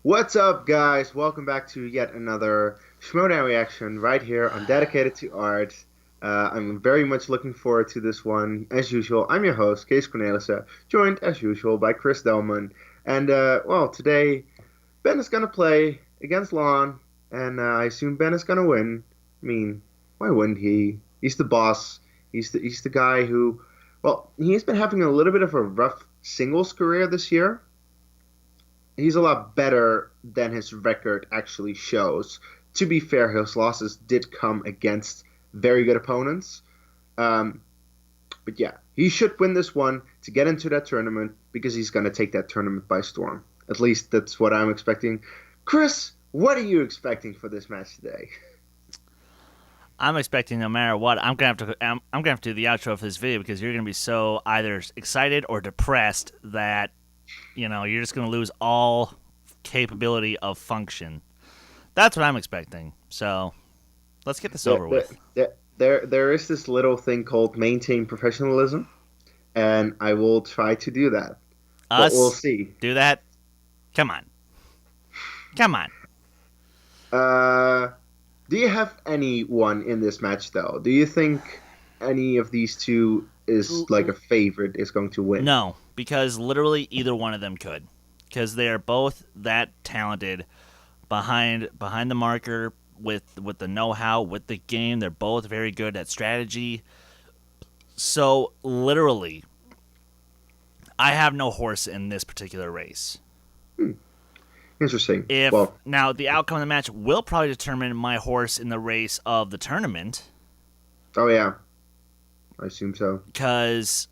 What's up, guys? Welcome back to yet another Schmoedown reaction right here on Dedicated to Art. I'm very much looking forward to this one. As usual, I'm your host, Kees Cornelissen, joined as usual by Chris Delman. And, today Ben is going to play against Lon, and I assume Ben is going to win. I mean, why wouldn't he? He's the boss. He's the guy who, he's been having a little bit of a rough singles career this year. He's a lot better than his record actually shows. To be fair, his losses did come against very good opponents. But yeah, he should win this one to get into that tournament because he's going to take that tournament by storm. At least that's what I'm expecting. Chris, what are you expecting for this match today? I'm expecting no matter what, I'm gonna have to do the outro of this video because you're gonna be so either excited or depressed that you're just going to lose all capability of function. That's what I'm expecting. So let's get this over with. There is this little thing called maintain professionalism, and I will try to do that. But we'll see. Do that? Come on. Do you have anyone in this match, though? Do you think any of these two is like a favorite is going to win? No, because literally either one of them could, because they are both that talented behind the marker with the know-how, with the game. They're both very good at strategy. So literally, I have no horse in this particular race. Interesting. Now the outcome of the match will probably determine my horse in the race of the tournament. Oh yeah, I assume so. Because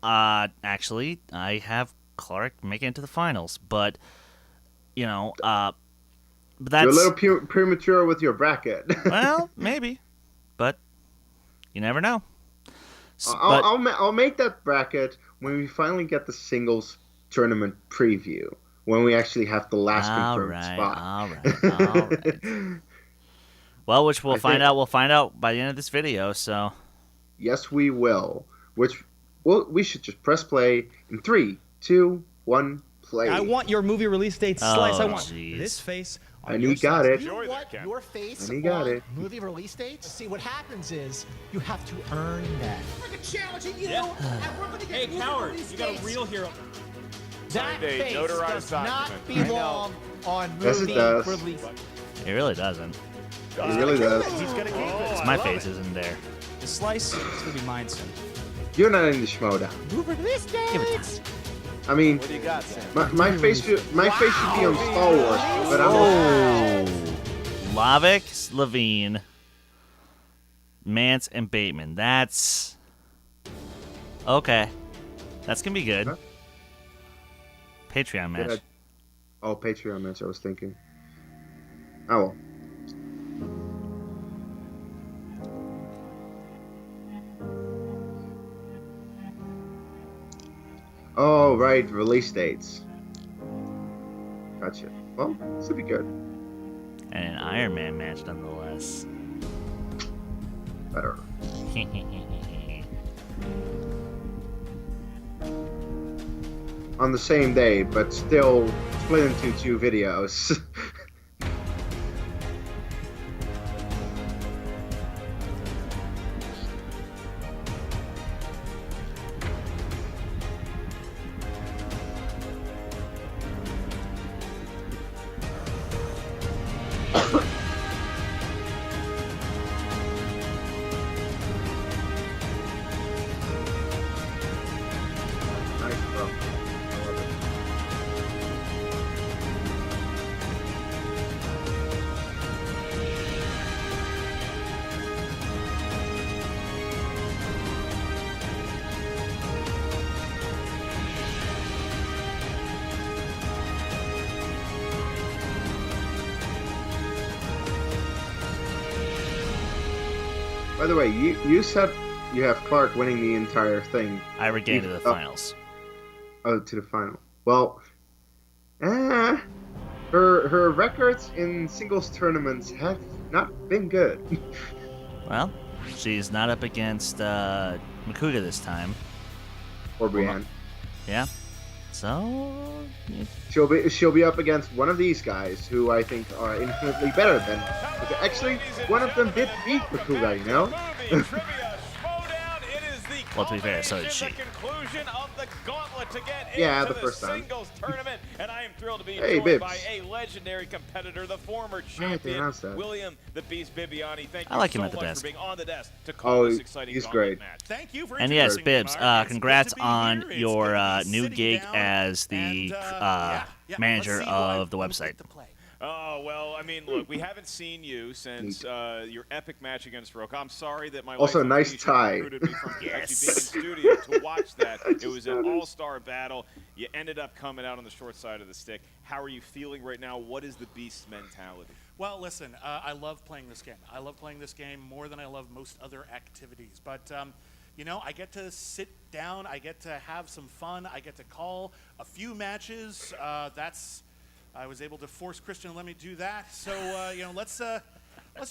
actually, I have Clarke making it to the finals, but but that's you're a little premature with your bracket. Well, maybe, but you never know. I'll make that bracket when we finally get the singles tournament preview, when we actually have the last confirmed spot. All right. Well, which we'll find out. We'll find out by the end of this video. So yes, we will. We should just press play in 3, 2, 1, play. I want your movie release date slice. I want this face on and he got it. You want your face and he got on it. movie release dates? See, what happens is you have to earn that. We're challenging you, and we're going to get movie coward, release you got dates. a real hero. That Signed a face notarized does not document. belong on Yes, movie it does. release. it really doesn't. It really does. He's gonna keep it. My face isn't there. The slice is going to be mine soon. You're not in the Schmoedown. Movie release Give it dates. I mean, What do you got, Sam? my face should be on Star Wars, but I'm Lavik, Levine, Mance, and Bateman. That's okay. That's gonna be good. Huh? Patreon match. Oh, Patreon match. I was thinking. Oh well. Oh, right, release dates. Gotcha. Well, this will be good. And an Iron Man match, nonetheless. Better. On the same day, but still split into 2 videos. Nice, bro. I love it. By the way, you said you have Clarke winning the entire thing. I regained to the finals. Oh, to the final. Well, her records in singles tournaments have not been good. Well, she's not up against Makuga this time. Or Brienne. Yeah. So She'll be up against one of these guys who I think are infinitely better than. Actually, one of them did beat Bakuga, you know? Well, to be fair, so did she. The conclusion of the Gauntlet to get Yeah, into the first time. singles tournament, and I am thrilled to be Hey, joined Bibbs. by a legendary competitor, the former they champion, announced that. William the Beast Bibiani. Thank you I like so him at the much desk. for being on the desk to call this exciting he's Gauntlet great. match. Thank you for And yes, introducing Bibbs, me, Mark. It's congrats good to be on here. It's your good to be new sitting gig down as the and, manager let's see of the who website. picked the play. Oh, well, I mean, look, we haven't seen you since your epic match against Roka. I'm sorry that my Also, wife nice Alicia tie. recruited me from actually being in studio to watch that. It was an all-star battle. You ended up coming out on the short side of the stick. How are you feeling right now? What is the Beast's mentality? Well, listen, I love playing this game. I love playing this game more than I love most other activities. But, you know, I get to sit down. I get to have some fun. I get to call a few matches. I was able to force Christian to let me do that. So, you know, let's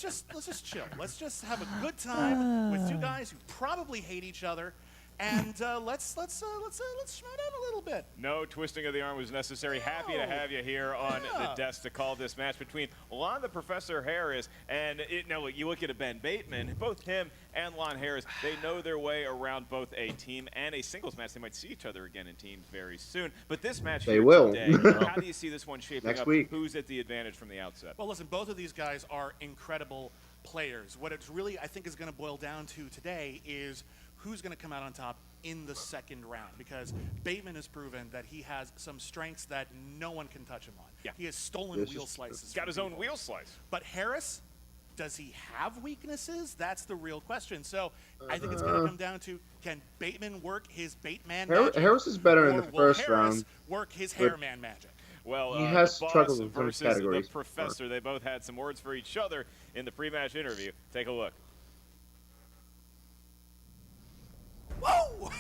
just chill. Let's just have a good time with two guys who probably hate each other. And let's Schmoedown a little bit. No twisting of the arm was necessary. Happy to have you here on the desk to call this match between Lon the Professor Harris and now you look at Ben Bateman. Both him and Lon Harris, they know their way around both a team and a singles match. They might see each other again in teams very soon. But this match They here will. today, how do you see this one shaping Next up? week. Who's at the advantage from the outset? Well, listen, both of these guys are incredible players. What it's really, I think, is going to boil down to today is who's going to come out on top in the second round, because Bateman has proven that he has some strengths that no one can touch him on. Yeah. He has stolen wheel slices. He's got his own wheel slice. But Harris, does he have weaknesses? That's the real question. So I think it's going to come down to, can Bateman work his Bateman magic? Harris is better in or the will first Harris round. work his but Hairman magic? Well, He has the boss struggled with some versus categories the Professor. They both had some words for each other in the pre-match interview. Take a look. Whoa!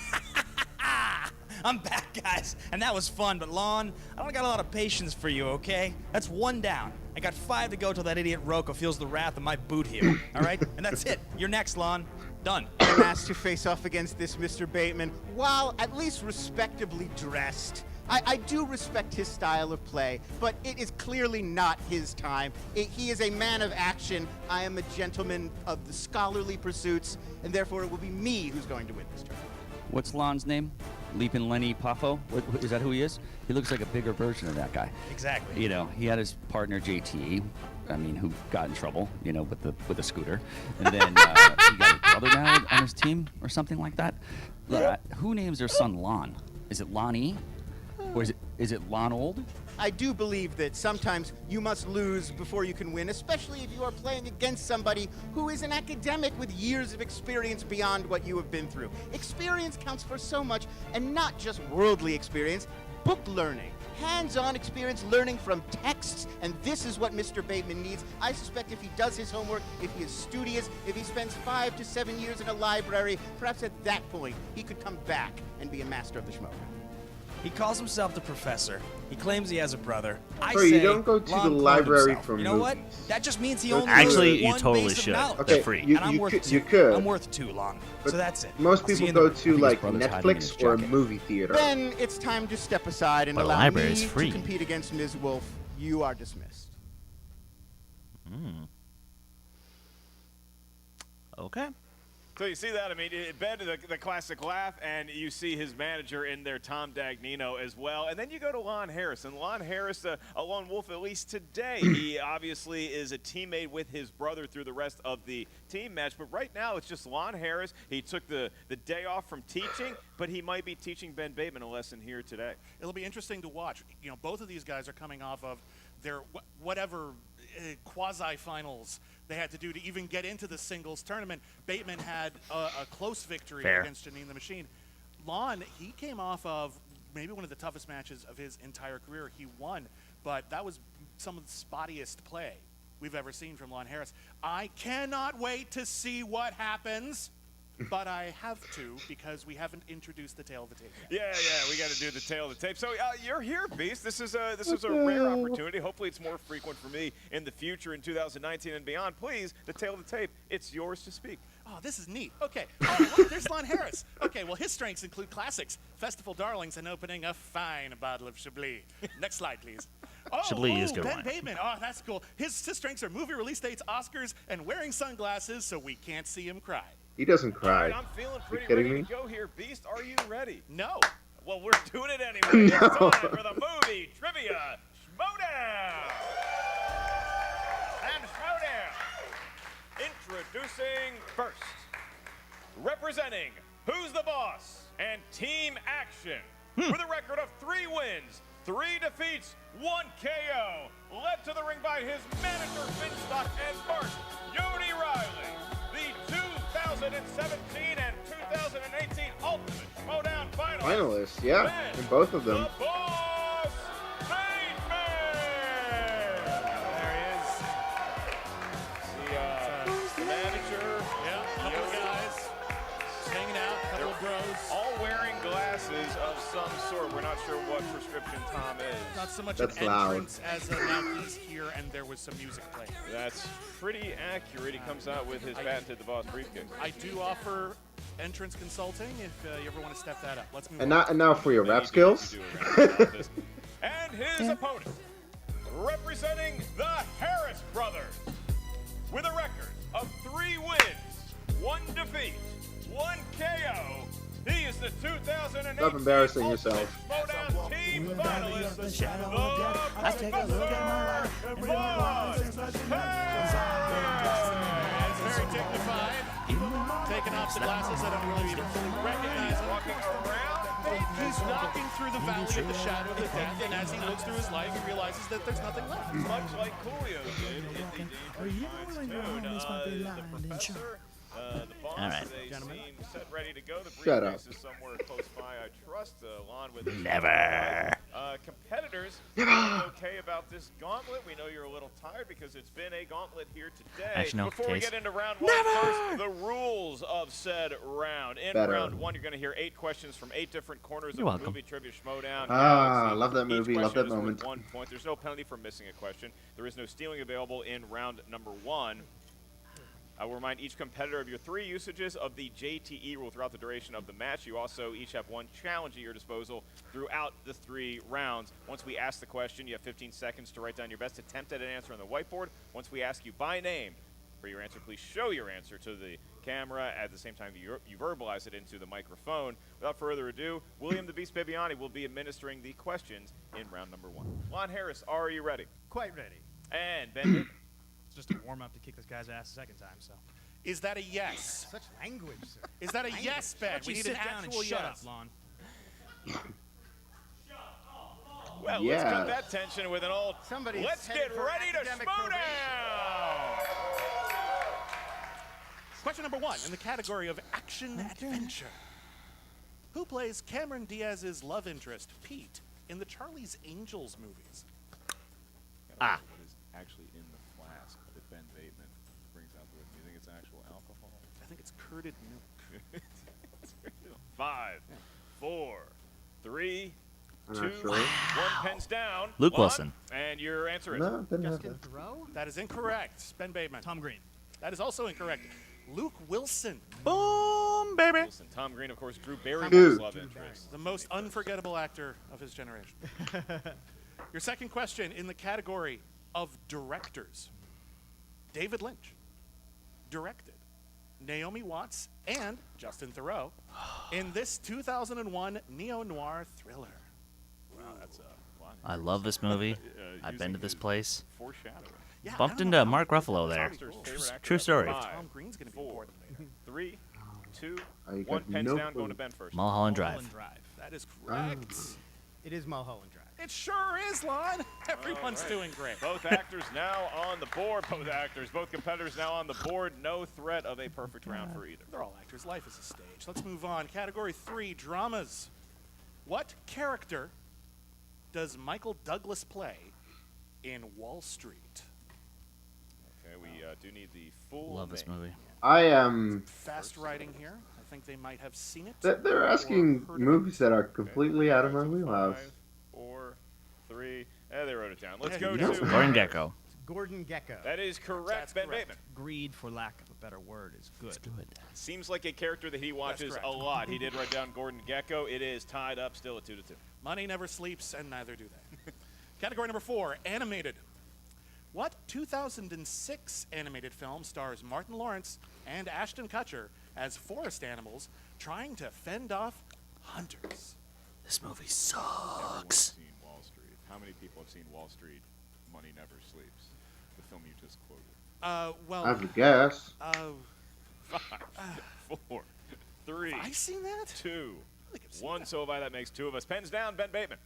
I'm back, guys, and that was fun, but Lon, I don't got a lot of patience for you, okay? That's one down. I got 5 to go till that idiot Roko feels the wrath of my boot heel, all right? And that's it. You're next, Lon. Done. I'm asked to face off against this Mr. Bateman, while at least respectably dressed. I do respect his style of play, but it is clearly not his time. He is a man of action. I am a gentleman of the scholarly pursuits, and therefore it will be me who's going to win this tournament. What's Lon's name? Leapin' Lenny Poffo? Is that who he is? He looks like a bigger version of that guy. Exactly. You know, he had his partner JT, I mean, who got in trouble, you know, with a scooter, and then he got his brother now on his team or something like that. Who names their son Lon? Is it Lonnie, or is it Lon Old? I do believe that sometimes you must lose before you can win, especially if you are playing against somebody who is an academic with years of experience beyond what you have been through. Experience counts for so much, and not just worldly experience, book learning. Hands-on experience learning from texts, and this is what Mr. Bateman needs. I suspect if he does his homework, if he is studious, if he spends 5 to 7 years in a library, perhaps at that point he could come back and be a master of the Schmoedown. He calls himself the Professor. He claims he has a brother. I Sorry, say you don't go to Lon the cloned library himself. for You know what? movies. That just means he only Actually, knows you one totally base of should. knowledge. They're Okay, free. you, And I'm you worth could, 2. you could. I'm worth 2, Lon. But So that's it. Most I'll see people you in go the- to his like brother's hiding in his Netflix or a jacket. movie theater. Then it's time to step aside and But allow library me is free. to compete against Ms. Wolfe. You are dismissed. Okay. So you see that, I mean, Ben, the classic laugh, and you see his manager in there, Tom Dagnino, as well. And then you go to Lon Harris. And Lon Harris, a lone wolf, at least today, he obviously is a teammate with his brother through the rest of the team match. But right now, it's just Lon Harris. He took the day off from teaching, but he might be teaching Ben Bateman a lesson here today. It'll be interesting to watch. You know, both of these guys are coming off of their whatever quasi-finals they had to do to even get into the singles tournament. Bateman had a close victory Fair. against Janine the Machine. Lon, he came off of maybe one of the toughest matches of his entire career. He won, but that was some of the spottiest play we've ever seen from Lon Harris. I cannot wait to see what happens but I have to because we haven't introduced the tail of the tape yet. Yeah, we got to do the tail of the tape. So you're here, Beast. This is a rare opportunity. Hopefully, it's more frequent for me in the future in 2019 and beyond. Please, the tail of the tape. It's yours to speak. Oh, this is neat. Okay. Oh, look, there's Lon Harris. Okay, well, his strengths include classics, festival darlings, and opening a fine bottle of Chablis. Next slide, please. Oh, Chablis is good Ben wine. Bateman. Oh, that's cool. His strengths are movie release dates, Oscars, and wearing sunglasses so we can't see him cry. He doesn't All cry. right, I'm feeling pretty kidding ready me? to go here. Beast, are you ready? No. Well, we're doing it anyway. No. It's time for the movie trivia Schmoedown. And Schmoedown. Introducing first, representing Who's the Boss and Team Action, with a record of 3 wins, 3 defeats, 1 KO, led to the ring by his manager Finstock and Bart Yodi Riley. The 2017 and 2018 Ultimate Schmoedown Finalists, yeah, Ben, in both of them. The Boss Bateman! There he is. The manager, Yeah, couple of guys just hanging out, couple of bros. all wearing glasses of some sort. We're not sure what prescription Tom is. Not so much That's an loud. entrance as a now he's here and there was some music playing. That's pretty accurate. He comes out with his patented The Boss briefcase. I do offer entrance consulting if you ever want to step that up. Let's move And on. now for your Maybe rap you skills. do a round about this. And his opponent, representing the Harris brothers, with a record of 3 wins, 1 defeat, 1 KO. He is the 2018 Stop embarrassing Ultimate yourself. Schmoedown team finalist, the It's very dignified. Taking off the glasses, I don't really even fully recognize him. walking around. He's walking through the valley of the shadow of the death, and as he looks through his life, he realizes that there's nothing left. Much like Coolio did in the Dangerous Minds 2. The professor, the boss, All right. they seem set ready to go. The Shut up. briefcase is somewhere close by. I trust Lon with his Never. competitors. Feeling okay about this gauntlet? We know you're a little tired because it's been a gauntlet here today. Actually, no, Before we Case. get into round 1, first, the rules of said round. In Better. round 1, you're going to hear 8 questions from 8 different corners You're of welcome. movie trivia Schmoedown. Ah, Galaxy. love that Each movie, love question that is worth moment. 1 point. There's no penalty for missing a question. There is no stealing available in round number 1. I will remind each competitor of your 3 usages of the JTE rule throughout the duration of the match. You also each have 1 challenge at your disposal throughout the 3 rounds. Once we ask the question, you have 15 seconds to write down your best attempt at an answer on the whiteboard. Once we ask you by name for your answer, please show your answer to the camera at the same time you verbalize it into the microphone. Without further ado, William the Beast Bibiani will be administering the questions in round number 1. Lon Harris, are you ready? Quite ready. And Ben Bateman. It's just a warm up to kick this guy's ass the second time, so. Is that a yes? Such language, sir. Is that a yes, Ben? We You need an sit down and actual shut yes. up, Lon. Well, let's Yeah. cut that tension with an old. Somebody's Let's headed get for ready to academic Schmoedown! Question number 1 in the category of action adventure. Who plays Cameron Diaz's love interest, Pete, in the Charlie's Angels movies? Ah. What is actually in the flask that Ben Bateman brings out with me? You think it's actual alcohol? I think it's curded milk. 5, 4, 3, I'm 2, not sure. 1 pens down. Luke Lon, Wilson. And your answer is? No, didn't have Justin that. Thoreau? That is incorrect. Ben Bateman. Tom Green. That is also incorrect. Luke Wilson, Boom, baby. Wilson. Tom Green, of course, Drew Barrymore's Dude. love interest. the most unforgettable actor of his generation. Your second question in the category of directors. David Lynch directed Naomi Watts and Justin Thoreau in this 2001 neo-noir thriller. Wow, that's a lot. I love this movie. I've Using been to this his place. Foreshadowing. Yeah, I Bumped don't into know Mark how- Ruffalo there. Oscar's favorite actor. True story. 5, Tom Green's going to be 4, important later. 3, 2, I 1 got pens no down. clue. Going to Ben first. Mulholland Mulholland Drive. Drive. That is correct. It is Mulholland Drive. It sure is, Lon. Everyone's right. doing great. Both actors now on the board. Both competitors now on the board. No threat of a perfect round for either. They're all actors. Life is a stage. Let's move on. Category 3, dramas. What character does Michael Douglas play in Wall Street? Okay, we do need the full Love this name. movie. I am. Fast writing here. I think they might have seen it. They're or asking heard of movies it. that are Okay, completely here out we of go. my So wheelhouse. 5, 4, 3. They wrote it down. Let's Yeah, go you know. to Gordon Gekko. Gordon Gekko. That is correct, That's Ben correct. Bateman. Greed, for lack of a better word, is good. Good. Seems like a character that he watches correct. a lot. He did write down Gordon Gekko. It is tied up still at 2-2. Money never sleeps, and neither do they. Category number 4, animated. What 2006 animated film stars Martin Lawrence and Ashton Kutcher as forest animals trying to fend off hunters? This movie Everyone's sucks. seen Wall Street. How many people have seen Wall Street? Money Never Sleeps. The film you just quoted. Well, I have a guess. 5, 4, 3, have I seen that? 2, I think I've seen 1. that. So by that makes 2 of us. Pens down, Ben Bateman.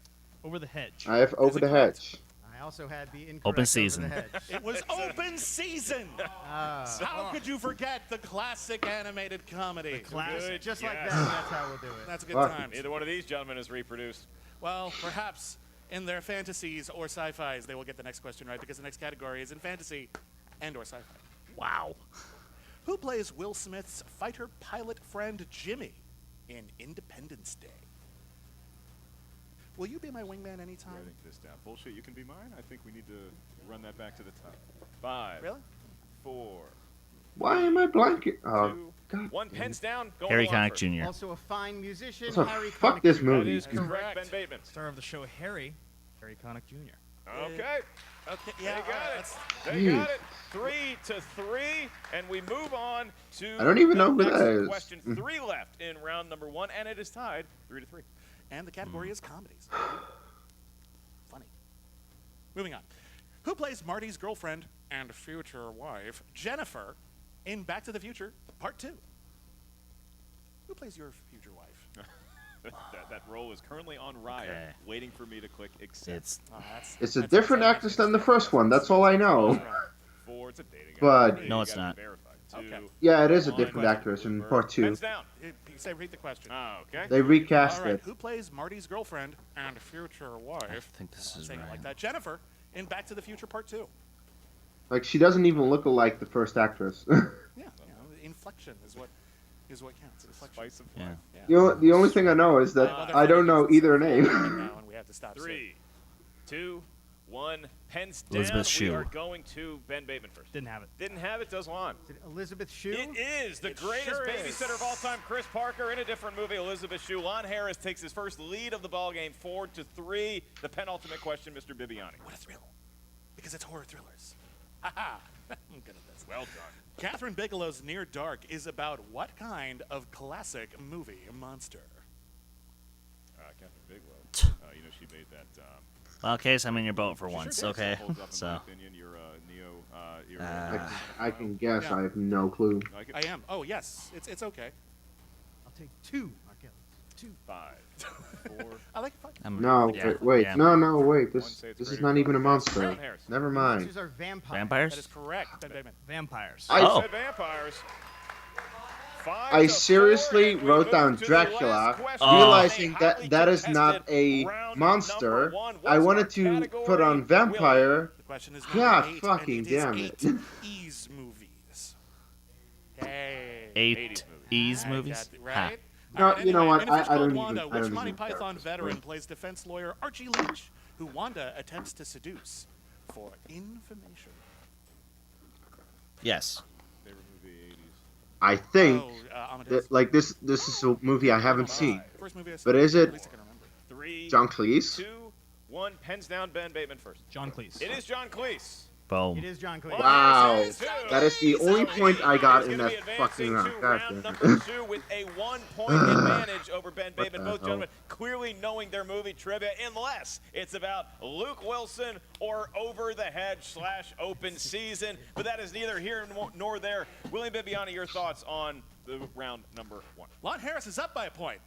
Over the hedge. I have Over it the correct? Hedge. I also had the incorrect Open Over season. the Hedge. It was open season. How could you forget the classic animated comedy? Good Just like that, guess. that's how we'll do it. That's a good Fuck. time. Neither one of these gentlemen is reproduced. Well, perhaps in their fantasies or sci-fis, they will get the next question right because the next category is in fantasy and or sci-fi. Wow. Who plays Will Smith's fighter pilot friend Jimmy in Independence Day? Will you be my wingman anytime? Writing this down. Bullshit, you can be mine? I think we need to run that back to the top. 5, Really? 4, Why am I blanking? Oh, 2, God. 1. Pens down. Going Harry along Connick first. Jr. Also a fine musician, So Harry fuck Connick this Jr. That movie. is correct, Ben Bateman. Star of the show Harry Connick Jr. Okay. Okay, They yeah, got it. that's- They got it. 3-3, and we move on to I don't even the know who next that is. question. 3 left in round number 1, and it is tied 3-3. And the category is comedies. Funny. Moving on. Who plays Marty's girlfriend and future wife, Jennifer, in Back to the Future Part 2? Who plays your future wife? that role is currently on Raya, Okay. waiting for me to click accept. It's Oh, It's a that's different outside actress my than the taste. first one. That's all I know. That's right. 4, it's a dating But- app. No, You it's gotta not. verify. 2, Okay. Yeah, it is a 1. different actress in part 2. Pens down. You say read the question. Okay. They recast All right. it. Who plays Marty's girlfriend and future wife? I think this I'm is saying it right. like that. Jennifer in Back to the Future Part 2. Like, she doesn't even look like the first actress. Yeah. Inflection is what counts. Inflection. Spice of Yeah. life. Yeah. The only thing I know is that I don't know either name. Now, and we have to stop. 3, 2, 1. Pens Elizabeth down. Shue. We are going to Ben Bateman first. Didn't have it. Didn't have it, does Lon. Is it Elizabeth Shue? It is the It greatest sure is. babysitter of all time, Chris Parker, in a different movie, Elizabeth Shue. Lon Harris takes his first lead of the ball game, 4-3. The penultimate question, Mr. Bibiani. What a thrill. Because it's horror thrillers. Ha-ha. I'm good at this. Well done. Catherine Bigelow's Near Dark is about what kind of classic movie monster? Catherine Bigelow. You know, she made that. Well, Case, I'm in your boat for she once, sure did. okay? Holds up, in my So, opinion. You're Neo. You're. I can guess. Yeah. I have no clue. I can- I am. Oh, yes. It's okay. I'll take 2, Markel. 2. 5, 4. I like fun. I'm, No, yeah, wait. yeah. No, wait. One This say it's this is greater not even a than monster. Lon Harris. Never mind. Monsters are vampires. Vampires? That is correct, Ben Bateman. Vampires. I- Oh. Said vampires. 5 I to 4, seriously and we wrote move down to the Dracula, last question. realizing A that highly that is not contested a round monster. number 1. I What's wanted our to category? put on vampire. The question is God number 8, fucking and it damn is it. 8 E's movies. Hey. 8 80s E's I movies? got it, right? No, All right, you know anyway, what? in A Fish I Called don't Wanda, even- I which don't Monty even care at Python this veteran point. plays defense lawyer Archie Leach, who Wanda attempts to seduce for information? Yes. Favorite movie, 80s. I think Amadeus. that, like, this is a movie I haven't seen. First movie I saw, But is it- at least I can remember. 3, John Cleese? 2, 1. Pens down. Ben Bateman first. John Cleese. It is John Cleese. Boom. It is John Cleese. Wow. Two. That is the only point I got He's in gonna that be fucking advancing round. to God round damn number it. 2 with a 1-point advantage over Ben Bateman. the Both hell? gentlemen clearly knowing their movie trivia, unless it's about Luke Wilson or Over the Hedge / Open Season. But that is neither here nor there. William Bibiani, your thoughts on the round number 1? Lon Harris is up by a point.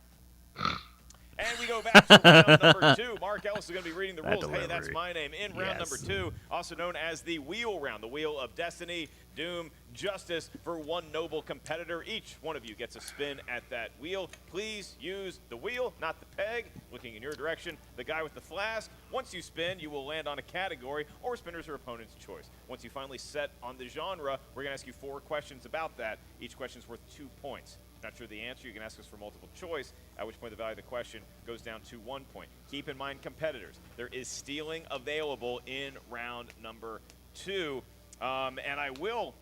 And we go back to round number 2. Mark Ellis is going to be reading the That rules. Hey, that's delivery. my name. In round number Yes. 2, also known as the Wheel Round, the Wheel of Destiny, Doom, Justice for one noble competitor. Each one of you gets a spin at that wheel. Please use the wheel, not the peg. Looking in your direction, the guy with the flask. Once you spin, you will land on a category or spinner's or opponent's choice. Once you finally set on the genre, we're going to ask you 4 questions about that. Each question is worth 2 points. Not sure the answer, you can ask us for multiple choice, at which point the value of the question goes down to 1 point. Keep in mind, competitors, there is stealing available in round number 2. And I will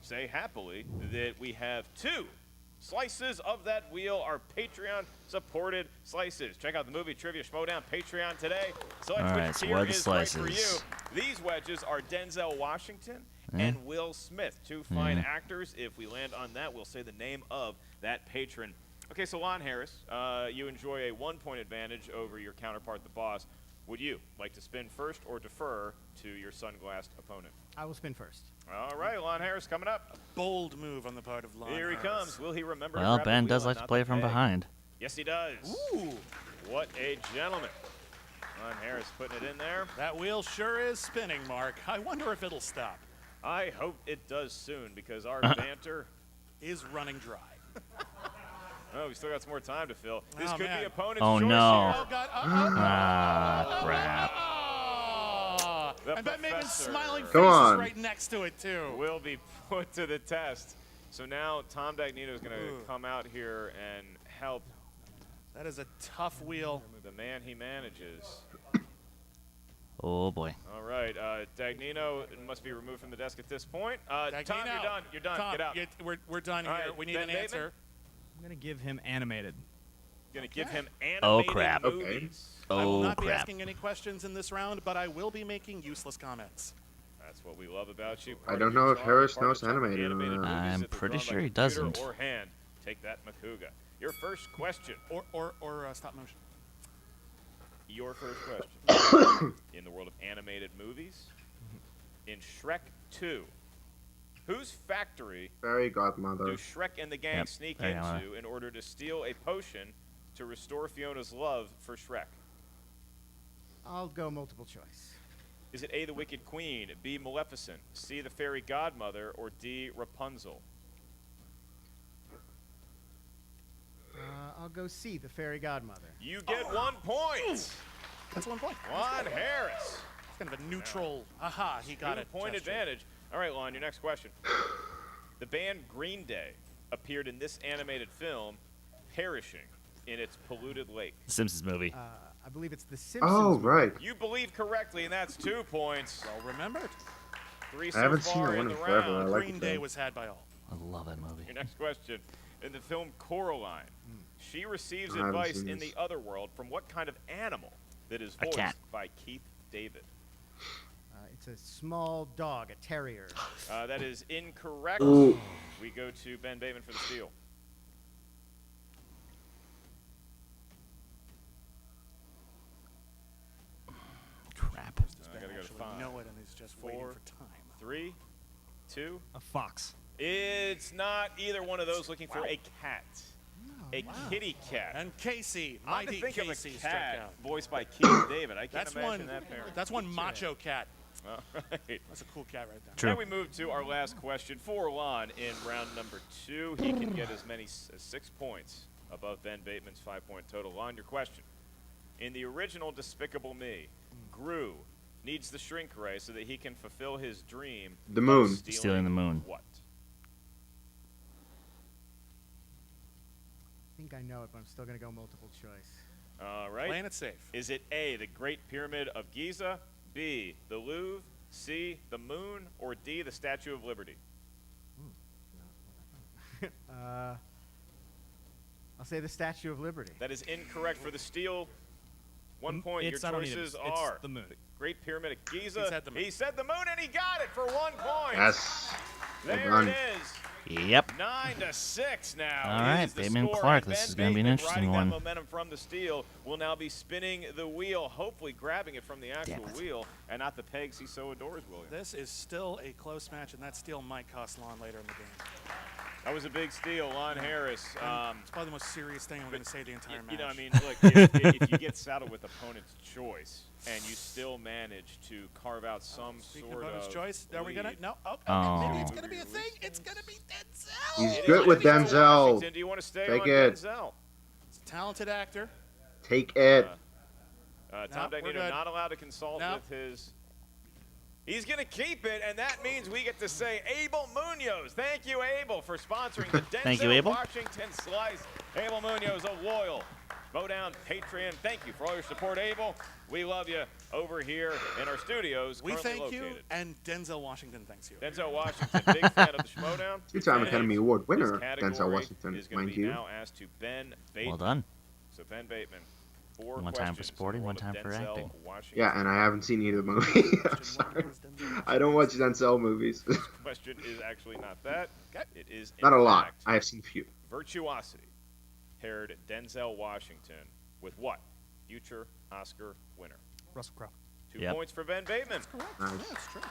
say happily that we have 2 slices of that wheel, our Patreon-supported slices. Check out the movie Trivia Schmoedown Patreon today. Select All which right, so tier what are the is right for you. slices? These wedges are Denzel Washington and Will Smith, 2 fine actors. If we land on that, we'll say the name of that patron. Okay, so Lon Harris, you enjoy a 1-point advantage over your counterpart, the boss. Would you like to spin first or defer to your sunglassed opponent? I will spin first. All right, Lon Harris coming up. Bold move on the part of Lon Here he Harris. comes. Will he remember? to Well, grab the Ben wheel does and like to not play the from peg? behind. Yes, he does. Ooh, What a gentleman. Lon Harris putting it in there. that wheel sure is spinning, Mark. I wonder if it'll stop. I hope it does soon because our banter. Is running dry. Oh, we still got some more time to fill. This Oh, could man. be opponent's Oh, choice no. Oh, God. Ah, crap. The And Ben Bateman's professor. smiling face Come is on. right next to it, too. here. Will be put to the test. So now Tom Dagnino is going to come out here and help That is a tough wheel. the man he manages. Oh boy. All right, Dagnino must be removed from the desk at this point. Tom, Dagnino. you're done. You're done. Tom, Get out. we're done All here. right, We need Ben an Bateman? answer. I'm going to give him animated. Going to give him Oh, animated crap. movies. I will Oh not be crap. asking any questions in this round, but I will be making useless comments. That's what we love about you. I don't know if Harris knows animated or not. movies I'm that they're pretty drawn by sure he computer doesn't. Or hand. Take that, Makuga. Your first question. Or stop motion. Your first question. In the world of animated movies, in Shrek 2, whose factory Fairy do godmother. Shrek and the gang Yep, sneak there you are. into in order to steal a potion to restore Fiona's love for Shrek? I'll go multiple choice. Is it A, the Wicked Queen, B, Maleficent, C, the Fairy Godmother, or D, Rapunzel? I'll go C, the fairy godmother. You get 1 point. That's 1 point. Lon Harris. It's kind of a neutral. Aha, he got it. 2 point gesture. advantage. All right, Lon, your next question. The band Green Day appeared in this animated film, perishing in its polluted lake. The Simpsons movie. I believe it's the Simpsons. Oh, movie. right. You believe correctly, and that's 2 points. Well remembered. 3 I so haven't seen far that in one the in forever. I round. like Green it, Day though. was had by all. I love that movie. Your next question. In the film Coraline, she receives I haven't advice seen in this. the other world from what kind of animal that is A voiced cat. by Keith David? It's a small dog, a terrier. That is incorrect. Ooh. We go to Ben Bateman for the steal. Crap. I gotta go to Actually 5. know it, and he's just waiting 4, for time. 3, 2. A fox. It's not either one of those. Looking for a cat. A kitty cat. And Casey, Odd to mighty think Casey, of a struck cat out. voiced by Keith David. I can't That's imagine one. that parent. That's one macho cat. All right. That's a cool cat right there. True. Now we move to our last question for Lon in round number 2. He can get as many as 6 points above Ben Bateman's 5-point total. Lon, your question. In the original Despicable Me, Gru needs the shrink ray so that he can fulfill his dream. The of moon. Stealing the moon. What? I think I know it, but I'm still going to go multiple choice. All right. Playing it safe. Is it A, the Great Pyramid of Giza, B, the Louvre, C, the moon, or D, the Statue of Liberty? I'll say the Statue of Liberty. That is incorrect for the steal. 1 point. It's, I Your don't need it. choices It's are the moon. Great Pyramid of Giza. He said the moon. He said the moon, and he got it for 1 point. Yes. There Well done. it is. Yep. 9-6 now. All right, is the Bateman score, Clarke. and This Ben is going to be an Bateman, interesting riding one. that momentum from the steal, will now be spinning the wheel, hopefully grabbing it from the actual wheel and not the pegs he so adores, William. This is still a close match, and that steal might cost Lon later in the game. That was a big steal, Lon Harris. It's probably the most serious thing I'm going to say the entire match. You know, I mean, look, if you get saddled with opponent's choice and you still manage to carve out some Speaking sort of opponent's of choice, are we gonna? lead. No. Okay. Oh. Maybe it's gonna be a thing. It's gonna be Denzel. He's It good is with Denzel. Washington. Do you want to stay Take on it. Denzel? He's a talented actor. Take it. Tom we're Dagnino good. not allowed to consult No. with his. He's going to keep it, and that means we get to say Abel Munoz. Thank you, Abel, for sponsoring the Denzel Thank you, Abel. Washington Slice. Abel Munoz, a loyal Schmoedown Patreon. Thank you for all your support, Abel. We love you over here in our studios. We currently thank you, located. and Denzel Washington thanks you. Denzel Washington, big fan of the Schmoedown. Two-time Academy Award winner, This category Denzel Washington, is going mind to be you. now asked to Ben Bateman. Well done. So Ben Bateman, 4 One time for questions sporting, in the one world time of for Denzel acting. Washington. Yeah, and I haven't seen either movie. I'm sorry. I don't watch Denzel movies. Question is actually not that. It is in Not a lot. fact, I have seen a few. Virtuosity paired Denzel Washington with what? Future Oscar winner. Russell Crowe. 2 Yep. points for Ben Bateman. Nice. Yeah, that's true.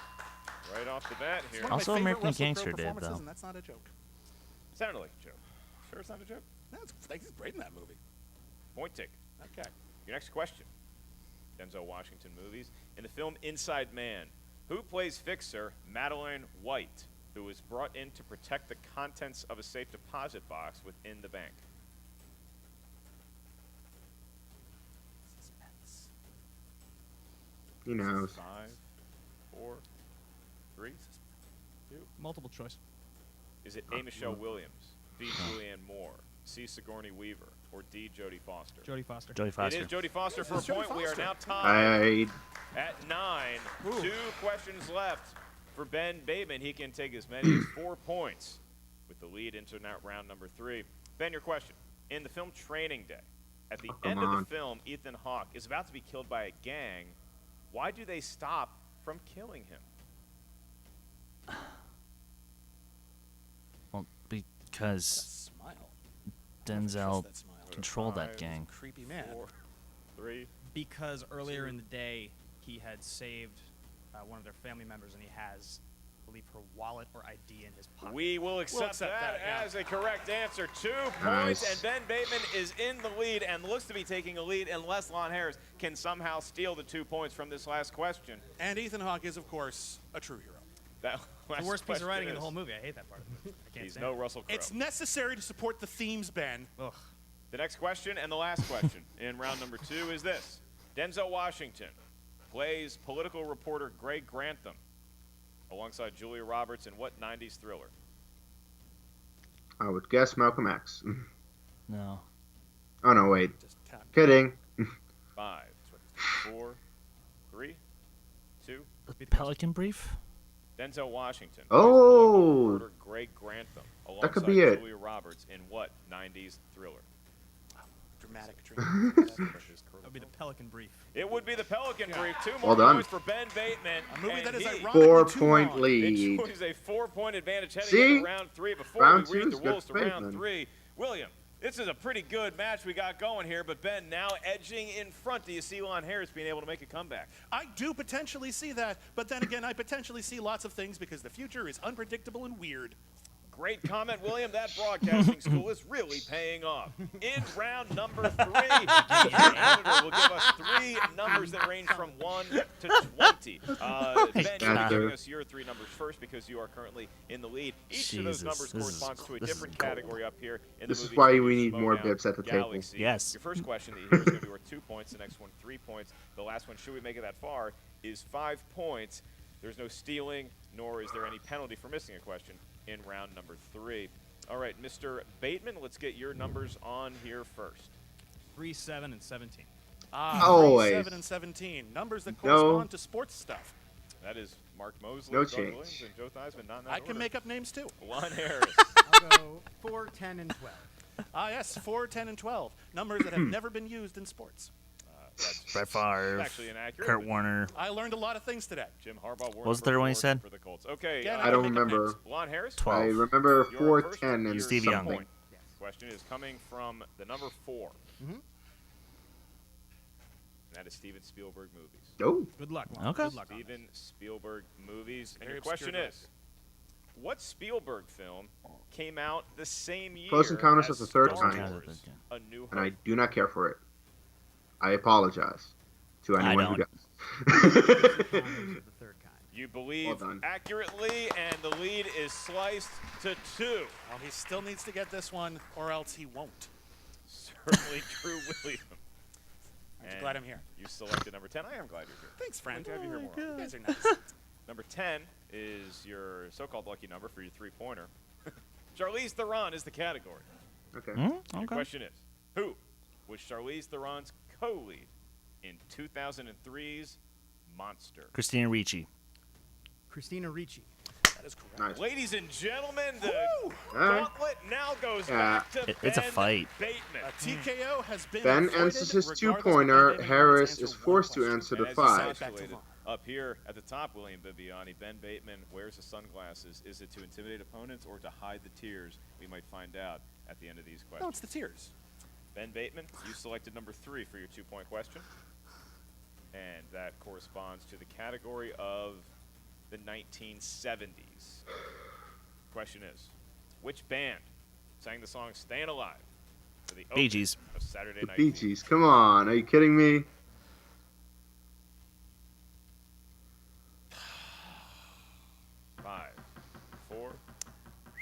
Right off the bat here. One of my Also, favorite American Russell Crowe Gangster did, performances, though. and that's not a joke. Sounded like a joke. Sure it's not a joke? No, he's great in that movie. Point take. Okay. Your next question. Denzel Washington movies. In the film Inside Man, who plays fixer Madeline White, who is brought in to protect the contents of a safe deposit box within the bank? Suspense. He knows. 5, 4, 3, 2. Multiple choice. Is it A. Michelle Williams, B. Julianne Moore, C. Sigourney Weaver, or D. Jodie Foster? Jodie Foster. Jodie It Foster. is Jodie Foster for a is Jodie point. We are Foster. now tied I at 9. 2 questions left for Ben Bateman. He can take as many as 4 points with the lead into round number 3. Ben, your question. In the film Training Day, at the come end of on. the film, Ethan Hawke is about to be killed by a gang. Why do they stop from killing him? Well, because Smile. Denzel That smile. controlled that 5, gang. Creepy man. 4, 3. Because earlier in the day, he had saved one of their family members, and he has, I believe, her wallet or ID in his pocket. We will accept, accept that, that, yeah. as a correct answer. 2 points, Nice. and Ben Bateman is in the lead and looks to be taking a lead unless Lon Harris can somehow steal the 2 points from this last question. And Ethan Hawke is, of course, a true hero. That the last worst piece of question writing in the is, whole movie. I hate that part of it. I can't He's stand no it. Russell Crowe. It's necessary to support the themes, Ben. Ugh. The next question and the last question in round number 2 is this. Denzel Washington plays political reporter Greg Grantham alongside Julia Roberts in what 90s thriller? I would guess Malcolm X. No. Oh no, wait. Just count. Kidding. 5, 4, 3, 2. The Pelican Brief? Denzel Washington. plays Oh. political reporter Greg Grantham That could alongside be it. Julia Roberts in what 90s thriller? Dramatic dream. That would be the Pelican Brief. It would be the Pelican Brief. 2 Well more done. points for Ben Bateman. A movie and that is he ironically 4-point too long. lead. enjoys a 4-point advantage heading See? into round 3. Before Round we read two the is good rules to for round Bateman. 3, William, this is a pretty good match we got going here, but Ben now edging in front. Do you see Lon Harris being able to make a comeback? I do potentially see that, but then again, I potentially see lots of things because the future is unpredictable and weird. Great comment, William. That broadcasting school is really paying off. In round number 3, the editor will give us 3 numbers that range from 1 to 20. Ben, you'll be giving us your 3 numbers first because you are currently in the lead. Each of those Jesus, numbers this is corresponds to a this is different gold. category up here in This the is movie why studio we need more Schmoedown bibs at the table. Galaxy. Yes. Your first question that you hear is going to be worth 2 points. The next one, 3 points. The last one, should we make it that far, is 5 points. There's no stealing, nor is there any penalty for missing a question in round number 3. All right, Mr. Bateman, let's get your numbers on here first. 3, 7, and 17. Always. 3, 7, and 17. Numbers that No. correspond to sports stuff. That is Mark Mosley, No Doug change. Williams, and Joe Theismann. Not in that I can order. make up names too. Lon Harris. I'll go 4, 10, and 12. Yes, 4, 10, and 12. Numbers that have never been used in sports. Brett Favre, actually inaccurate. Kurt Warner. I learned a lot of things today. Jim Harbaugh. What was the third one he said? For the Colts. Okay. Again, I don't make up remember. names. Lon Harris. 12. I remember You're up 4, first. 10, and Your Steve something. Young. Question is coming from the number 4. Mm-hmm. And that is Steven Spielberg movies. Oh, Good luck, Lon. Okay. Good luck. Steven Spielberg movies. And Very your question obscure is, what Spielberg film came out the same year Close Encounters as of the Third Star Kind. Wars, A New Hope? and I do not care for it. I apologize to anyone who don't. does. Honors of the third kind. You believe Well done. accurately, and the lead is sliced to 2. Well, he still needs to get this one, or else he won't. Certainly Drew Williams. I'm glad I'm here. You selected number 10. I am glad you're here. Thanks, friend. Good to have you here more. You guys are nice. Number 10 is your so-called lucky number for your 3-pointer. Charlize Theron is the category. Okay. Your Okay. question is, who was Charlize Theron's co-lead in 2003's Monster? Christina Ricci. Christina Ricci. That is correct. Nice. Ladies and gentlemen, the Alright. gauntlet now goes Yeah. back to It's a Ben fight. Bateman. A TKO has been Ben avoided answers his regardless of 2-pointer. Ben Bateman Harris wants to is answer forced one to question. answer And the as you 5. calculated, up here at the top, William Bibiani, Ben Bateman wears the sunglasses. Is it to intimidate opponents or to hide the tears? We might find out at the end of these questions. No, it's the tears. Ben Bateman, you selected number 3 for your 2-point question. And that corresponds to the category of the 1970s. Question is, which band sang the song Stayin' Alive for the Bee opening Gees. of Saturday The Night Bee Fever? Gees. Come on. Are you kidding me? Five, 4,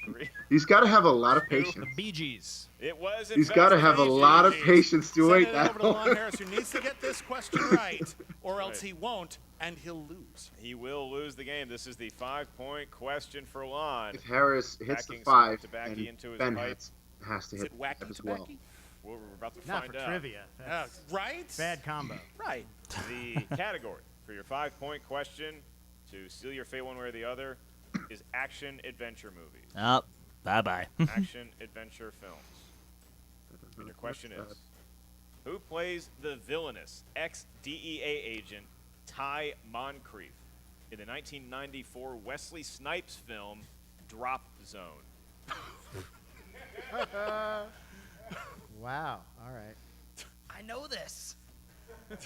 3. He's got to have a lot of patience. The Bee Gees. It was. in He's fact, got to the have a Bee lot of Gees. patience to Send wait it that over to Lon long. Harris, who needs to get this question right, or else Right. he won't, and he'll lose. He will lose the game. This is the 5-point question for Lon. If Harris hits the Backing 5, some tobacco and into his Ben pipe. has to Is hit it wacky as well. tobacco? Well, we're about to Not find for out. trivia. That's Right? bad combo. Right. The category for your 5-point question to seal your fate one way or the other is action adventure movies. Oh, bye-bye. Action adventure films. And your question is, who plays the villainous ex-DEA agent Ty Moncrief in the 1994 Wesley Snipes film Drop Zone? Wow. All right. I know this. Go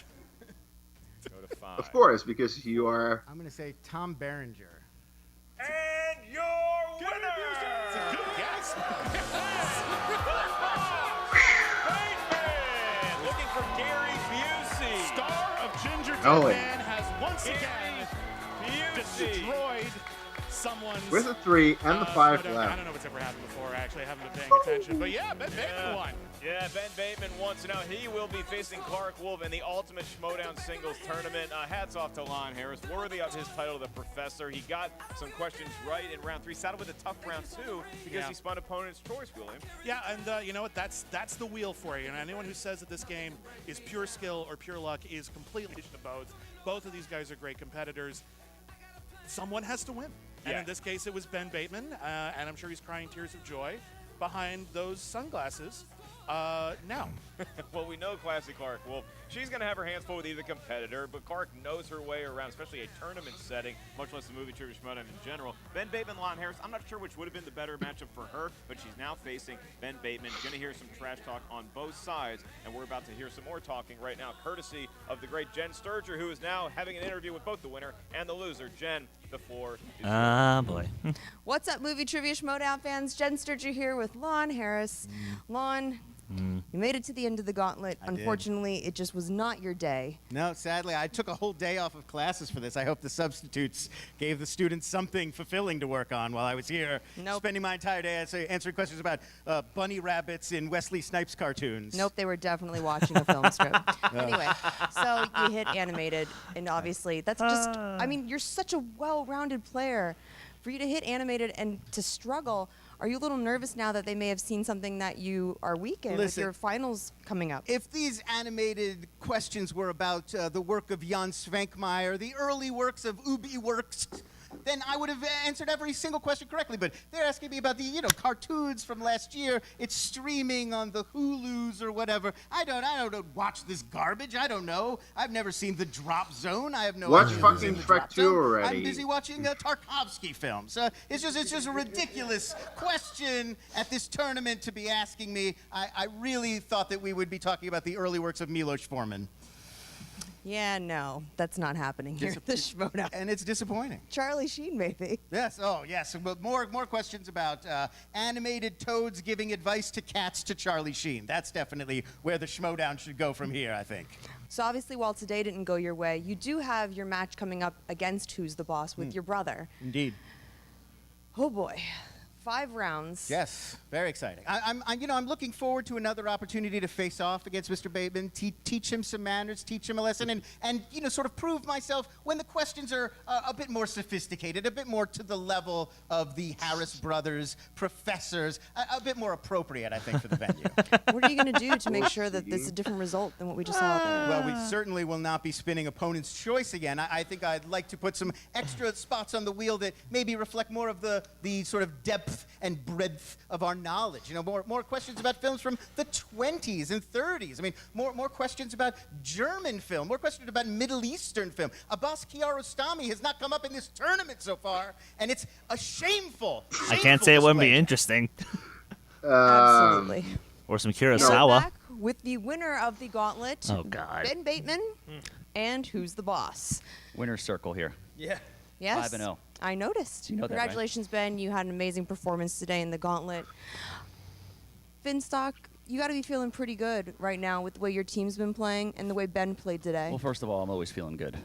to 5. Of course, because you are. I'm going to say Tom Berenger. And your winner! It's a good guess. Bateman! Looking for Gary Busey. Star of Ginger Oh, Dead yeah. Man has once again Busey. destroyed someone's. With the 3 and the 5 I don't left. know what's ever happened before. Actually, I haven't been paying attention. But yeah, Ben Bateman won. Yeah, Ben Bateman won, so now he will be facing Clarke Wolfe in the Ultimate Schmoedown Singles Tournament. Hats off to Lon Harris, worthy of his title, The Professor. He got some questions right in round 3, saddled with a tough round 2 because Yeah. he spun opponent's choice, William. Yeah, and you know what? That's the wheel for you. And anyone who says that this game is pure skill or pure luck is completely to both. Both of these guys are great competitors. Someone has to win. And Yeah. in this case, it was Ben Bateman, and I'm sure he's crying tears of joy behind those sunglasses now. Well, we know classic Clarke Wolfe. She's going to have her hands full with either competitor, but Clarke knows her way around, especially a tournament setting, much less the movie Trivia Schmoedown in general. Ben Bateman, Lon Harris, I'm not sure which would have been the better matchup for her, but she's now facing Ben Bateman. Going to hear some trash talk on both sides, and we're about to hear some more talking right now, courtesy of the great Jen Sturger, who is now having an interview with both the winner and the loser. Jen, the floor is yours. Ah, boy. What's up, Movie Trivia Schmoedown fans? Jen Sturger here with Lon Harris. Lon, you made it to the end of the gauntlet. I did. Unfortunately, it just was not your day. No, sadly, I took a whole day off of classes for this. I hope the substitutes gave the students something fulfilling to work on while I was here, Nope. spending my entire day answering questions about bunny rabbits in Wesley Snipes cartoons. Nope, they were definitely watching a film strip. Anyway, so you hit animated, and obviously that's just, I mean, you're such a well-rounded player. For you to hit animated and to struggle, are you a little nervous now that they may have seen something that you are weak in with Listen, your finals coming up? If these animated questions were about the work of Jan Svankmajer, the early works of Ubi Works, then I would have answered every single question correctly. But they're asking me about the, cartoons from last year. It's streaming on the Hulus or whatever. I don't watch this garbage. I don't know. I've never seen The Drop Zone. I have no Watch idea who's fucking in The Shrek Drop 2 Zone. already. I'm busy watching Tarkovsky films. It's just a ridiculous question at this tournament to be asking me. I really thought that we would be talking about the early works of Milos Forman. Yeah, no, that's not happening here at the Schmoedown. And it's disappointing. Charlie Sheen, maybe. Yes, yes. But more questions about animated toads giving advice to cats to Charlie Sheen. That's definitely where the Schmoedown should go from here, I think. So obviously, while today didn't go your way, you do have your match coming up against Who's the Boss with your brother. Indeed. Oh, boy. 5 rounds. Yes, very exciting. I'm looking forward to another opportunity to face off against Mr. Bateman, teach him some manners, teach him a lesson, and sort of prove myself when the questions are a bit more sophisticated, a bit more to the level of the Harris brothers, professors, a bit more appropriate, I think, for the venue. What are you going to do to make sure that this is a different result than what we just saw out there? Well, we certainly will not be spinning opponent's choice again. I think I'd like to put some extra spots on the wheel that maybe reflect more of the sort of depth and breadth of our knowledge. More questions about films from the 20s and 30s. I mean, more questions about German film, more questions about Middle Eastern film. Abbas Kiarostami has not come up in this tournament so far, and it's a shameful I can't say it wouldn't be display. interesting. Absolutely. Or some We're Kurosawa. back with the winner of the Gauntlet, Oh, God. Ben Bateman, and Who's the Boss? Winner's circle here. Yeah. Yes. 5-0. I noticed. You know that, right? Congratulations, Ben. You had an amazing performance today in the Gauntlet. Finstock, you got to be feeling pretty good right now with the way your team's been playing and the way Ben played today. Well, first of all, I'm always feeling good,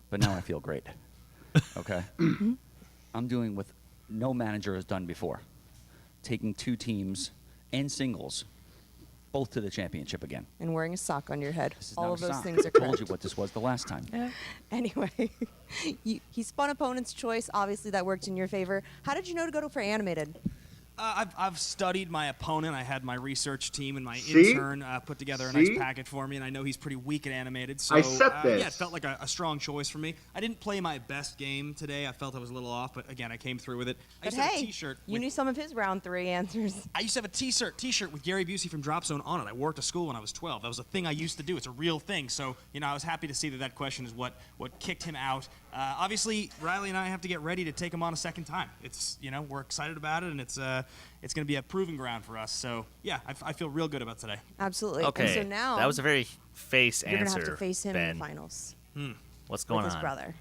but now I feel great. Okay? I'm doing what no manager has done before, taking 2 teams and singles both to the championship again. And wearing a sock on your head. This is All not of a those sock. things are I told correct. you what this was the last time. Anyway, he spun opponent's choice. Obviously, that worked in your favor. How did you know to go for animated? I've studied my opponent. I had my research team and my See? intern put together a See? nice packet for me, and I know he's pretty weak at animated. So I said this. yeah, it felt like a strong choice for me. I didn't play my best game today. I felt I was a little off, but again, I came through with it. I But used to have a hey, T-shirt. you with- knew some of his round 3 answers. I used to have a T-shirt with Gary Busey from Drop Zone on it. I wore it to school when I was 12. That was a thing I used to do. It's a real thing. So, I was happy to see that question is what kicked him out. Obviously, Riley and I have to get ready to take him on a second time. It's, we're excited about it, and it's going to be a proving ground for us. So, yeah, I feel real good about today. Absolutely. Okay. And so now that was a very face you're going to answer. have to face him Ben. in the finals What's going with on? his brother.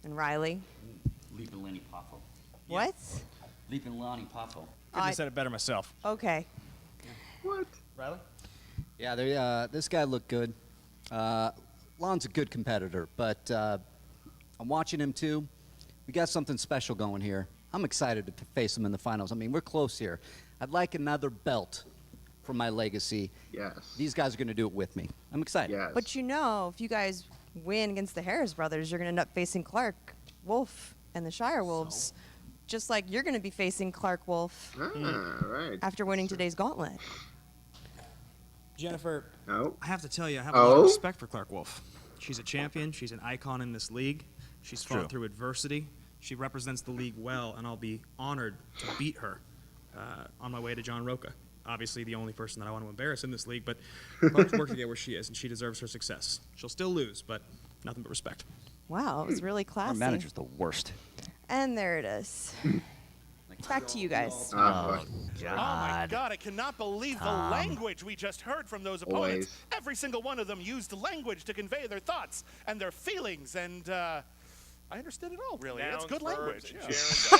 And Riley. Leaping Lenny Poffo. What? Leaping Lonnie Poffo. Couldn't have said it better myself. Okay. What? Riley? Yeah, this guy looked good. Lon's a good competitor, but I'm watching him too. We got something special going here. I'm excited to face him in the finals. I mean, we're close here. I'd like another belt for my legacy. Yes. These guys are going to do it with me. I'm excited. Yes. But if you guys win against the Harris brothers, you're going to end up facing Clarke Wolfe and the Shire Wolves. Just like you're going to be facing Clarke Wolfe Right. after winning today's Gauntlet. Jennifer, Oh. I have to tell you, I have a lot Oh? of respect for Clarke Wolfe. She's a champion. She's an icon in this league. She's fought True. through adversity. She represents the league well, and I'll be honored to beat her on my way to John Roca. Obviously, the only person that I want to embarrass in this league, but Clark's worked to get where she is, and she deserves her success. She'll still lose, but nothing but respect. Wow, it was really classy. Our manager's the worst. And there it is. Back to you guys. Oh, Oh my God. God, I cannot believe the language we just heard from those opponents. Always. Every single one of them used language to convey their thoughts and their feelings, and I understood it all, really. It's good language. Yeah. You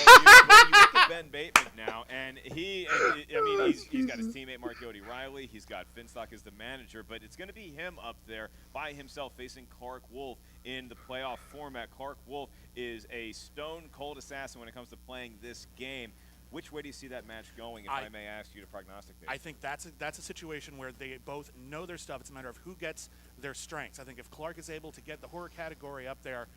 look at Ben Bateman now, and he's got his teammate Mark Riley. He's got Finstock as the manager, but it's going to be him up there by himself facing Clarke Wolfe in the playoff format. Clarke Wolfe is a stone-cold assassin when it comes to playing this game. Which way do you see that match going, if I may ask you to prognosticate? I think that's a situation where they both know their stuff. It's a matter of who gets their strengths. I think if Clarke is able to get the horror category up there,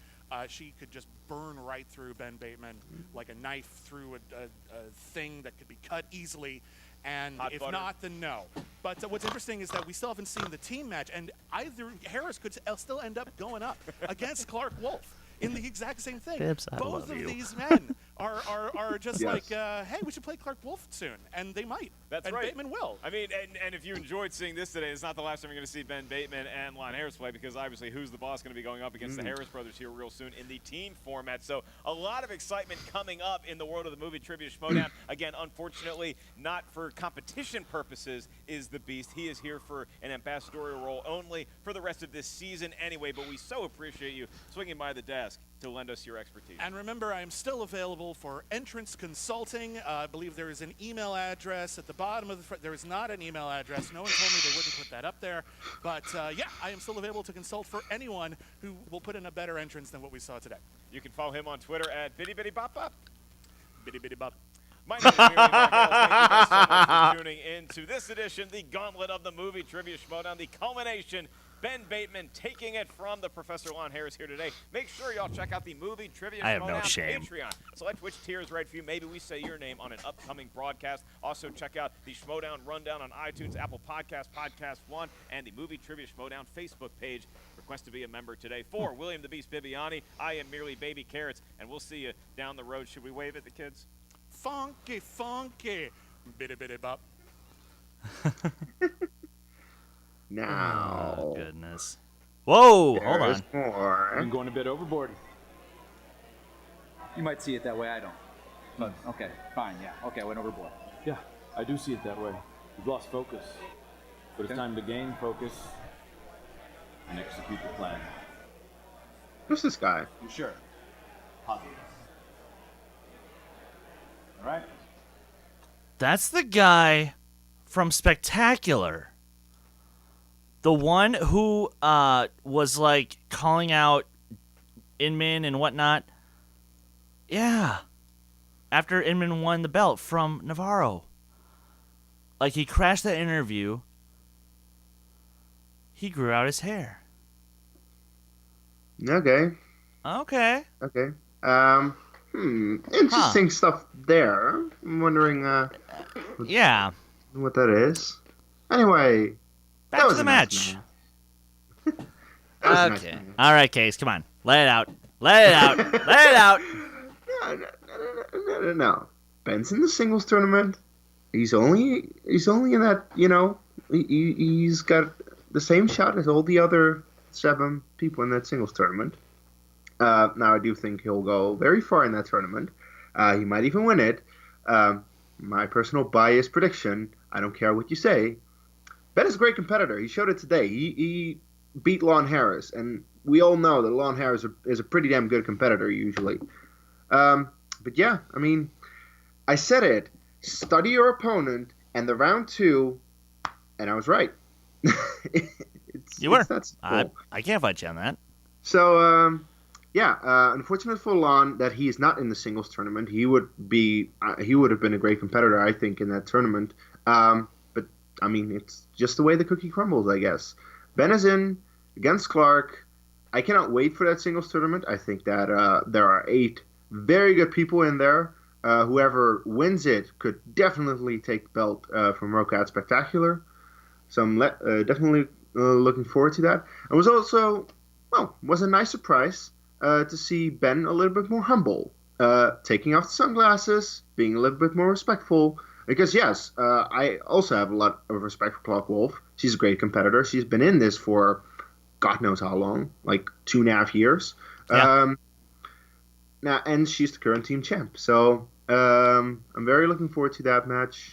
she could just burn right through Ben Bateman like a knife through a thing that could be cut easily. And Hot if butter. not, then no. But what's interesting is that we still haven't seen the team match, and either Harris could still end up going up against Clarke Wolfe. in the exact same thing. Bibbs, I Both love of you. these men are just Yes. like, hey, we should play Clarke Wolfe soon, and they might. That's and right. Bateman will. I mean, and if you enjoyed seeing this today, it's not the last time you're going to see Ben Bateman and Lon Harris play, because obviously Who's the Boss going to be going up against the Harris brothers here real soon in the team format. So a lot of excitement coming up in the world of the movie trivia Schmoedown. Again, unfortunately, not for competition purposes is the Beast. He is here for an ambassadorial role only for the rest of this season anyway, but we so appreciate you swinging by the desk to lend us your expertise. And remember, I am still available for entrance consulting. I believe there is an email address at the bottom of the there is not an email address. No one told me they wouldn't put that up there. But yeah, I am still available to consult for anyone who will put in a better entrance than what we saw today. You can follow him on Twitter at Bitty Bitty Bop Bop. Bitty bitty bop. My name is Mary Margell. Thank you guys so much for tuning in to this edition, the Gauntlet of the Movie Trivia Schmoedown, the culmination. Ben Bateman taking it from the Professor Lon Harris here today. Make sure y'all check out the Movie Trivia I have no Schmoedown shame. Patreon. Select which tier is right for you. Maybe we say your name on an upcoming broadcast. Also check out the Schmoedown Rundown on iTunes, Apple Podcasts, Podcast One, and the Movie Trivia Schmoedown Facebook page. Request to be a member today. For William the Beast Bibiani, I am merely Baby Carrots, and we'll see you down the road. Should we wave at the kids? Funky, funky. Bitty bitty bop. Now, Oh, goodness. Whoa, hold there's on. more. I'm going a bit overboard. You might see it that way, I don't. But, okay, fine, yeah. Okay, I went overboard. Yeah, I do see it that way. You've lost focus. But it's Okay. time to gain focus and execute the plan. Who's this guy? You sure? Positive. All right. That's the guy from Spectacular. The one who was like calling out Inman and whatnot. Yeah. After Inman won the belt from Navarro. Like, he crashed that interview. He grew out his hair. Okay. Okay. Okay. Interesting stuff there. I'm wondering Yeah. what that is. Anyway, Back that to was the a nice match. match. That was a nice Okay. match. All right, Case. Come on. Let it out. Let it out. Let it out. No. Ben's in the singles tournament. He's only in that, he's got the same shot as all the other 7 people in that singles tournament. Now, I do think he'll go very far in that tournament. He might even win it. My personal bias prediction, I don't care what you say, Ben is a great competitor. He showed it today. He beat Lon Harris, and we all know that Lon Harris is a pretty damn good competitor usually. But yeah, I mean, I said it. Study your opponent, and the round 2, and I was right. You were. It's that simple. I can't fight you on that. So, unfortunate for Lon that he is not in the singles tournament. He would have been a great competitor, I think, in that tournament. But I mean, it's just the way the cookie crumbles, I guess. Ben is in against Clarke. I cannot wait for that singles tournament. I think that there are 8 very good people in there. Whoever wins it could definitely take the belt from Rocat Spectacular. So I'm definitely looking forward to that. It was also, was a nice surprise to see Ben a little bit more humble, taking off the sunglasses, being a little bit more respectful. Because yes, I also have a lot of respect for Clarke Wolfe. She's a great competitor. She's been in this for God knows how long, like 2.5 years. Yeah. Now, and she's the current team champ. So I'm very looking forward to that match.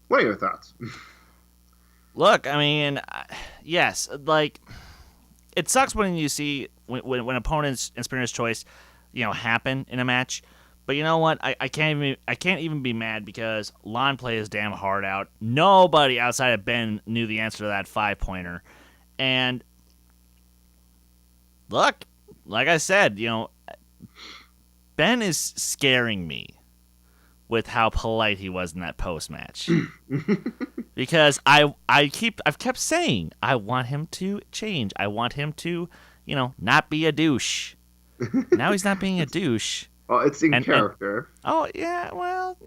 What are your thoughts? Look, I mean, yes, like, it sucks when you see when opponents' inspirited choice, happen in a match. But you know what? I can't even be mad because Lon played his damn heart out. Nobody outside of Ben knew the answer to that 5-pointer. And look, like I said, Ben is scaring me with how polite he was in that post match. Because I've kept saying I want him to change. I want him to, not be a douche. Now he's not being a douche. Oh, it's in character. Oh yeah, well,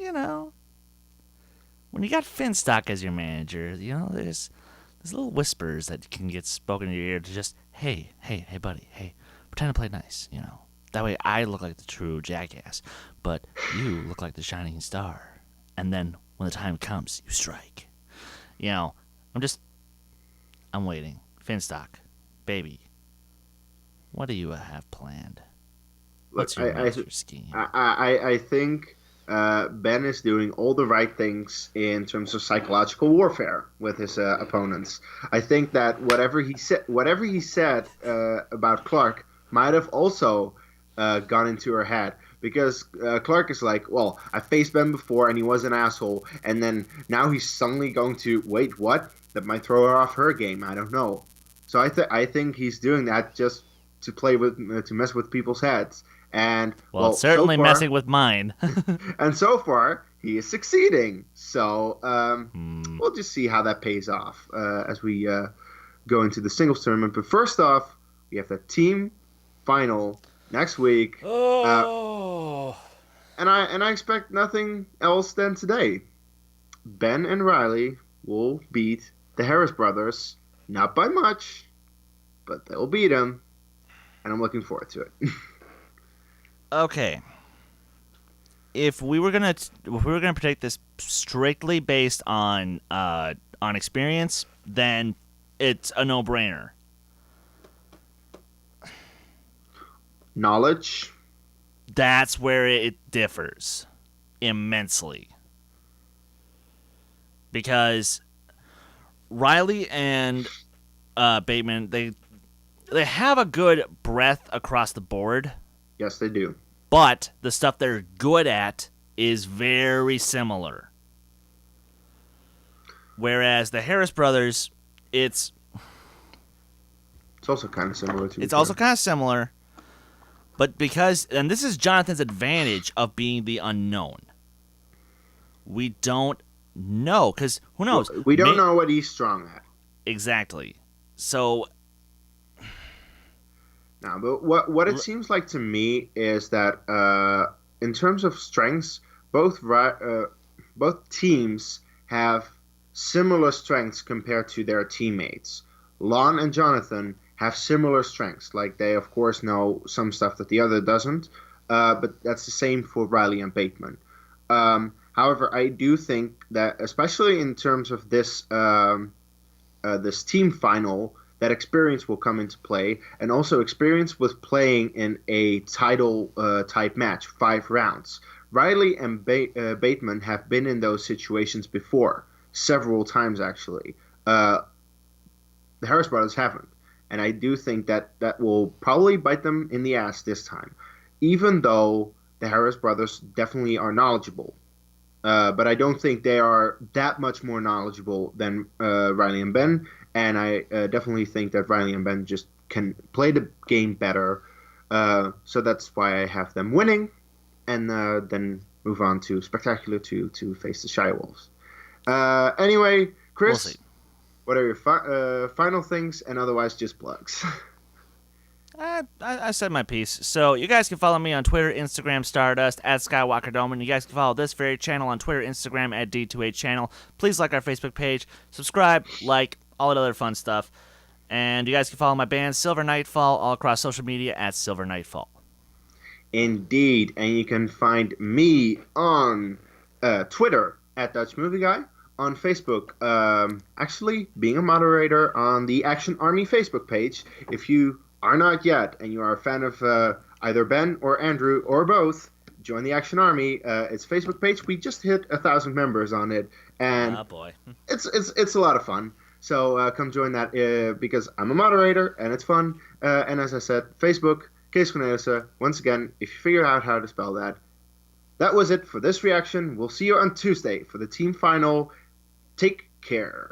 when you got Finstock as your manager, there's little whispers that can get spoken in your ear to just, hey, buddy, hey, pretend to play nice, That way I look like the true jackass, but you look like the shining star. And then when the time comes, you strike. You know, I'm waiting. Finstock, baby, what do you have planned? What's your master scheme? I think Ben is doing all the right things in terms of psychological warfare with his opponents. I think that whatever he said about Clarke might have also gone into her head, because Clarke is like, well, I faced Ben before and he was an asshole, and then now he's suddenly going to wait. What? That might throw her off her game. I don't know. So I think he's doing that just to play with to mess with people's heads. And well certainly so far, messing with mine. and so far he is succeeding. So we'll just see how that pays off as we go into the singles tournament. But first off, we have the team final next week. And I expect nothing else than today. Ben and Riley will beat the Harris brothers, not by much, but they'll beat them, and I'm looking forward to it. Okay. If we were gonna predict this strictly based on experience, then it's a no-brainer. Knowledge. That's where it differs immensely. Because Riley and Bateman, they have a good breadth across the board. Yes, they do. But the stuff they're good at is very similar. Whereas the Harris brothers, it's also kind of similar to. It's also kind of similar, but and this is Jonathan's advantage of being the unknown. We don't know, because who knows? We don't know what he's strong at. Exactly. So. No, but what it seems like to me is that in terms of strengths, both teams have similar strengths compared to their teammates. Lon and Jonathan have similar strengths. Like, they of course know some stuff that the other doesn't, but that's the same for Riley and Bateman. However, I do think that, especially in terms of this this team final, that experience will come into play, and also experience with playing in a title type match, 5 rounds. Riley and Bateman have been in those situations before, several times actually. The Harris brothers haven't, and I do think that will probably bite them in the ass this time, even though the Harris brothers definitely are knowledgeable. But I don't think they are that much more knowledgeable than Riley and Ben. And I definitely think that Riley and Ben just can play the game better. So that's why I have them winning. And then move on to Spectacular 2 to face the Shy Wolves. Anyway, Chris, what are your final things, and otherwise just plugs? I said my piece. So you guys can follow me on Twitter, Instagram, Stardust, at Skywalker Dome, and you guys can follow this very channel on Twitter, Instagram, at D2A channel. Please like our Facebook page, subscribe, like, all that other fun stuff. And you guys can follow my band, Silver Nightfall, all across social media at Silver Nightfall. Indeed, and you can find me on Twitter at Dutch Movie Guy, on Facebook, actually being a moderator on the Action Army Facebook page. If you are not yet, and you are a fan of either Ben or Andrew or both, join the Action Army. It's a Facebook page. We just hit 1,000 members on it, and it's a lot of fun. So come join that because I'm a moderator and it's fun. And as I said, Facebook, Kees Cornelissen. Once again, if you figure out how to spell that. That was it for this reaction. We'll see you on Tuesday for the team final. Take care.